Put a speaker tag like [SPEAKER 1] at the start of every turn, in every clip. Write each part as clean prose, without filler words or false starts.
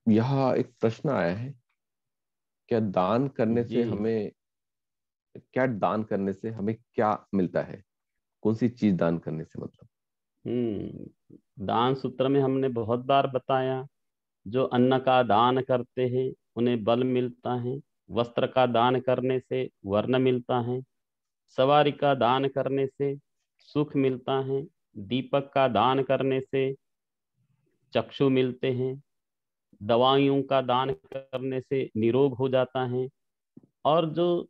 [SPEAKER 1] यहाँ एक प्रश्न आया है, क्या दान करने से
[SPEAKER 2] जी।
[SPEAKER 1] हमें क्या दान करने से हमें क्या मिलता है? कौन सी चीज दान करने से मतलब?
[SPEAKER 2] दान सूत्र में हमने बहुत बार बताया, जो अन्न का दान करते हैं उन्हें बल मिलता है, वस्त्र का दान करने से वर्ण मिलता है, सवारी का दान करने से सुख मिलता है, दीपक का दान करने से चक्षु मिलते हैं, दवाइयों का दान करने से निरोग हो जाता है, और जो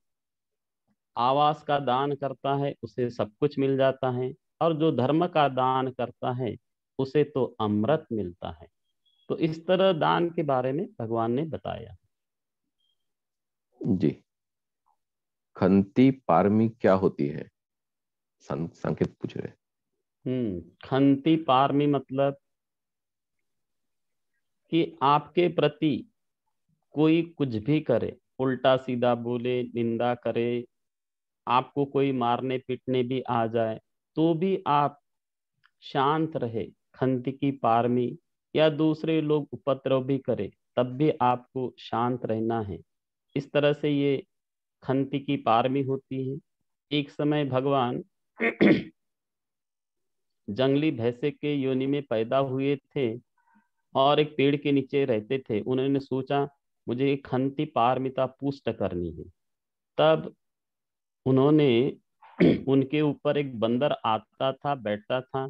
[SPEAKER 2] आवास का दान करता है उसे सब कुछ मिल जाता है, और जो धर्म का दान करता है उसे तो अमृत मिलता है। तो इस तरह दान के बारे में भगवान ने बताया।
[SPEAKER 1] जी। खंती पारमी क्या होती है? संकेत पूछ रहे हैं।
[SPEAKER 2] खंति पारमी मतलब कि आपके प्रति कोई कुछ भी करे, उल्टा सीधा बोले, निंदा करे, आपको कोई मारने पीटने भी आ जाए, तो भी आप शांत रहे, खंति की पारमी। या दूसरे लोग उपद्रव भी करे तब भी आपको शांत रहना है। इस तरह से ये खंति की पारमी होती है। एक समय भगवान जंगली भैंसे के योनि में पैदा हुए थे और एक पेड़ के नीचे रहते थे। उन्होंने सोचा मुझे एक खंति पारमिता पुष्ट करनी है। तब उन्होंने उनके ऊपर एक बंदर आता था, बैठता था,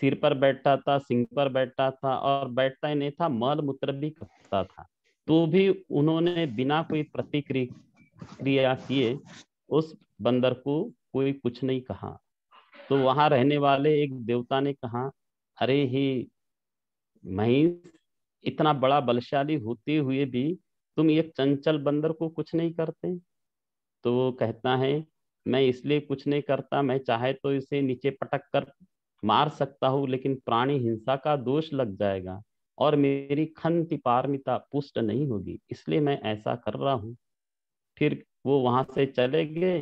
[SPEAKER 2] सिर पर बैठता था, सिंह पर बैठता था, और बैठता ही नहीं था, मल मूत्र भी करता था। तो भी उन्होंने बिना कोई प्रतिक्रिया किए उस बंदर को कोई कुछ नहीं कहा। तो वहां रहने वाले एक देवता ने कहा, अरे हे महिष, इतना बड़ा बलशाली होते हुए भी तुम एक चंचल बंदर को कुछ नहीं करते। तो वो कहता है, मैं इसलिए कुछ नहीं करता, मैं चाहे तो इसे नीचे पटक कर मार सकता हूँ, लेकिन प्राणी हिंसा का दोष लग जाएगा और मेरी खंति पारमिता पुष्ट नहीं होगी, इसलिए मैं ऐसा कर रहा हूँ। फिर वो वहां से चले गए।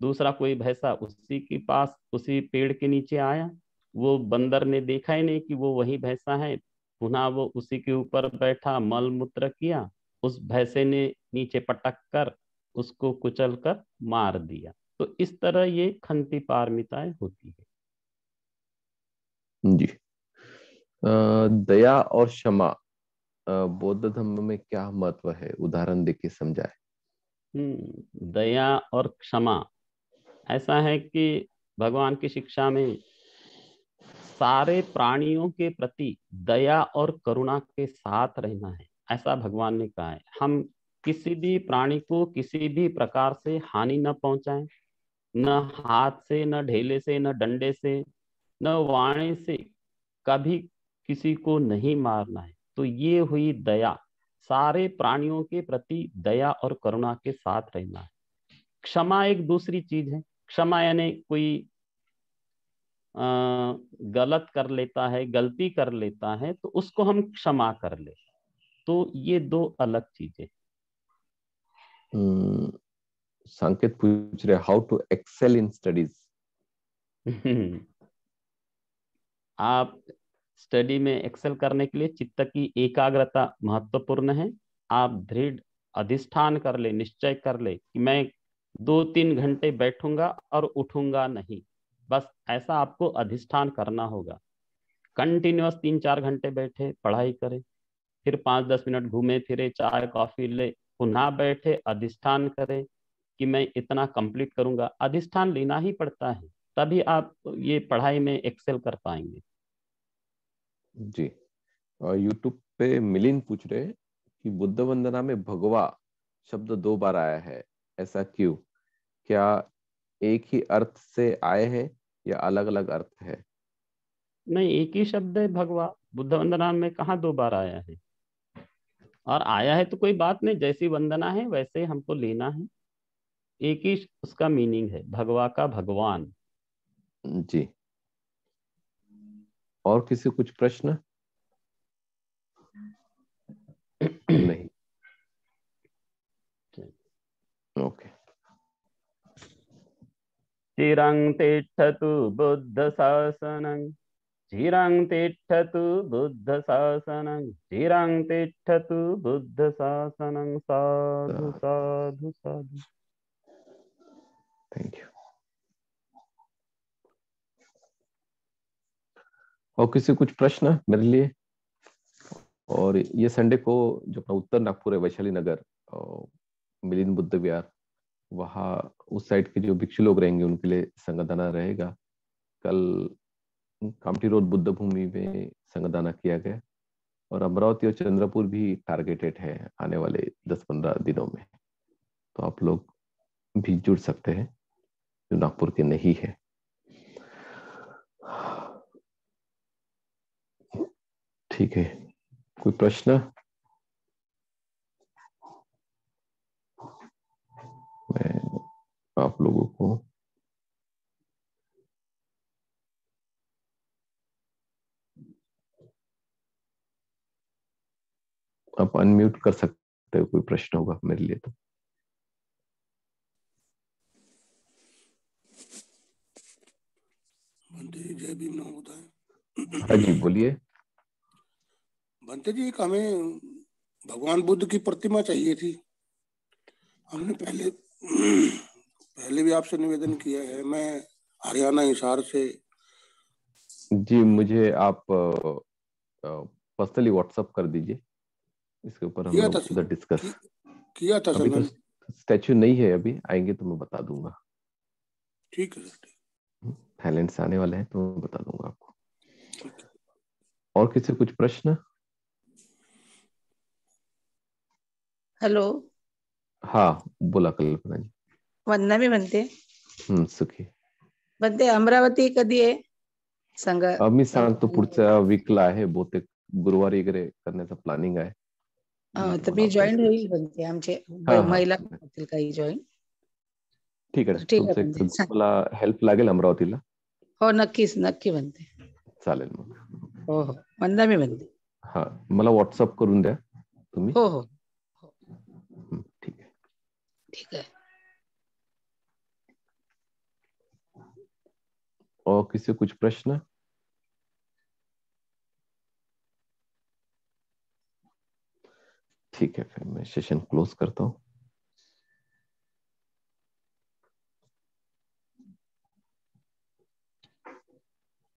[SPEAKER 2] दूसरा कोई भैंसा उसी के पास, उसी पेड़ के नीचे आया। वो बंदर ने देखा ही नहीं कि वो वही भैंसा है। पुनः वो उसी के ऊपर बैठा, मल मूत्र किया। उस भैंसे ने नीचे पटक कर उसको कुचल कर मार दिया। तो इस तरह ये खंति पारमिताएं होती है।
[SPEAKER 1] जी। दया और क्षमा बौद्ध धर्म में क्या महत्व है? उदाहरण देके समझाए।
[SPEAKER 2] दया और क्षमा, ऐसा है कि भगवान की शिक्षा में सारे प्राणियों के प्रति दया और करुणा के साथ रहना है, ऐसा भगवान ने कहा है। हम किसी भी प्राणी को किसी भी प्रकार से हानि न पहुंचाएं, न हाथ से, न ढेले से, न डंडे से, न वाणी से, कभी किसी को नहीं मारना है। तो ये हुई दया, सारे प्राणियों के प्रति दया और करुणा के साथ रहना है। क्षमा एक दूसरी चीज है। क्षमा यानी कोई अ, गलत कर लेता है, गलती कर लेता है, तो उसको हम क्षमा कर ले। तो ये दो अलग चीजें।
[SPEAKER 1] संकेत पूछ रहे, how to excel in studies?
[SPEAKER 2] आप स्टडी में एक्सेल करने के लिए चित्त की एकाग्रता महत्वपूर्ण है। आप दृढ़ अधिष्ठान कर ले, निश्चय कर ले कि मैं 2-3 घंटे बैठूंगा और उठूंगा नहीं। बस ऐसा आपको अधिष्ठान करना होगा। कंटिन्यूअस 3-4 घंटे बैठे पढ़ाई करें, फिर 5-10 मिनट घूमे फिरे, चाय कॉफी ले, पुनः बैठे, अधिष्ठान करें कि मैं इतना कंप्लीट करूंगा। अधिष्ठान लेना ही पड़ता है, तभी आप ये पढ़ाई में एक्सेल कर पाएंगे।
[SPEAKER 1] जी। और यूट्यूब पे मिलिन पूछ रहे हैं कि बुद्ध वंदना में भगवा शब्द 2 बार आया है, ऐसा क्यों? क्या एक ही अर्थ से आए हैं या अलग अलग अर्थ है?
[SPEAKER 2] नहीं, एक ही शब्द है भगवा। बुद्ध वंदना में कहाँ 2 बार आया है? और आया है तो कोई बात नहीं, जैसी वंदना है वैसे हमको लेना है। एक ही उसका मीनिंग है, भगवा का भगवान।
[SPEAKER 1] जी। और किसी कुछ प्रश्न? नहीं। ओके।
[SPEAKER 2] चिरं तिष्ठतु बुद्ध शासनं चिरं तिष्ठतु बुद्ध शासनं, चिरं तिष्ठतु बुद्ध शासनं। साधु साधु साधु।
[SPEAKER 1] Thank you. और किसी कुछ प्रश्न मेरे लिए? और ये संडे को जो अपना उत्तर नागपुर है, वैशाली नगर, मिलिंद बुद्ध विहार, वहाँ उस साइड के जो भिक्षु लोग रहेंगे उनके लिए संगदाना रहेगा। कल कामठी रोड बुद्ध भूमि में संगदाना किया गया, और अमरावती और चंद्रपुर भी टारगेटेड है आने वाले 10-15 दिनों में। तो आप लोग भी जुड़ सकते हैं जो नागपुर के नहीं है। ठीक है, कोई प्रश्न? मैं आप लोगों को आप अनम्यूट कर सकते हो, कोई प्रश्न होगा मेरे लिए तो।
[SPEAKER 3] बंते जी जय भीम नाम होता है।
[SPEAKER 1] हाँ जी, बोलिए।
[SPEAKER 3] बंते जी, एक हमें भगवान बुद्ध की प्रतिमा चाहिए थी। हमने पहले पहले भी आपसे निवेदन किया है। मैं हरियाणा हिसार से।
[SPEAKER 1] जी, मुझे आप पर्सनली व्हाट्सअप कर दीजिए, इसके ऊपर हम
[SPEAKER 3] किया था
[SPEAKER 1] लोग
[SPEAKER 3] सर।
[SPEAKER 1] उधर डिस्कस।
[SPEAKER 3] कि, किया था सर
[SPEAKER 1] अभी तो
[SPEAKER 3] मैंने।
[SPEAKER 1] स्टैचू नहीं है, अभी आएंगे तो मैं बता दूंगा।
[SPEAKER 3] ठीक है सर, ठीक।
[SPEAKER 1] थाईलैंड से आने वाले हैं तो मैं बता दूंगा आपको।
[SPEAKER 3] ठीक है।
[SPEAKER 1] और किसी कुछ प्रश्न?
[SPEAKER 4] हेलो,
[SPEAKER 1] हाँ, बोला कल्पना जी।
[SPEAKER 4] वंदना मी म्हणते.
[SPEAKER 1] सुखी.
[SPEAKER 4] म्हणते अमरावती कधी आहे सांग.
[SPEAKER 1] मी सांगतो, पुढच्या वीकला आहे बहुतेक, गुरुवारी वगैरे करण्याचं प्लॅनिंग आहे.
[SPEAKER 4] तर
[SPEAKER 1] तुम्हाला
[SPEAKER 4] मी
[SPEAKER 1] update
[SPEAKER 4] जॉईन
[SPEAKER 1] करेन.
[SPEAKER 4] होईल म्हणते. आमचे
[SPEAKER 1] हा हा,
[SPEAKER 4] महिला होतील काही जॉईन.
[SPEAKER 1] ठीक आहे.
[SPEAKER 4] तर ठीक आहे
[SPEAKER 1] तुमचं एक
[SPEAKER 4] म्हणते.
[SPEAKER 1] मला हेल्प लागेल अमरावतीला.
[SPEAKER 4] हो, नक्कीच नक्की म्हणते.
[SPEAKER 1] चालेल मग.
[SPEAKER 4] हो हो, वंदना मी म्हणते.
[SPEAKER 1] हा, मला व्हॉट्सअप करून द्या तुम्ही.
[SPEAKER 4] हो हो,
[SPEAKER 1] ठीक आहे.
[SPEAKER 4] ठीक आहे.
[SPEAKER 1] और किसी कुछ प्रश्न? ठीक है, फिर मैं सेशन क्लोज करता हूँ.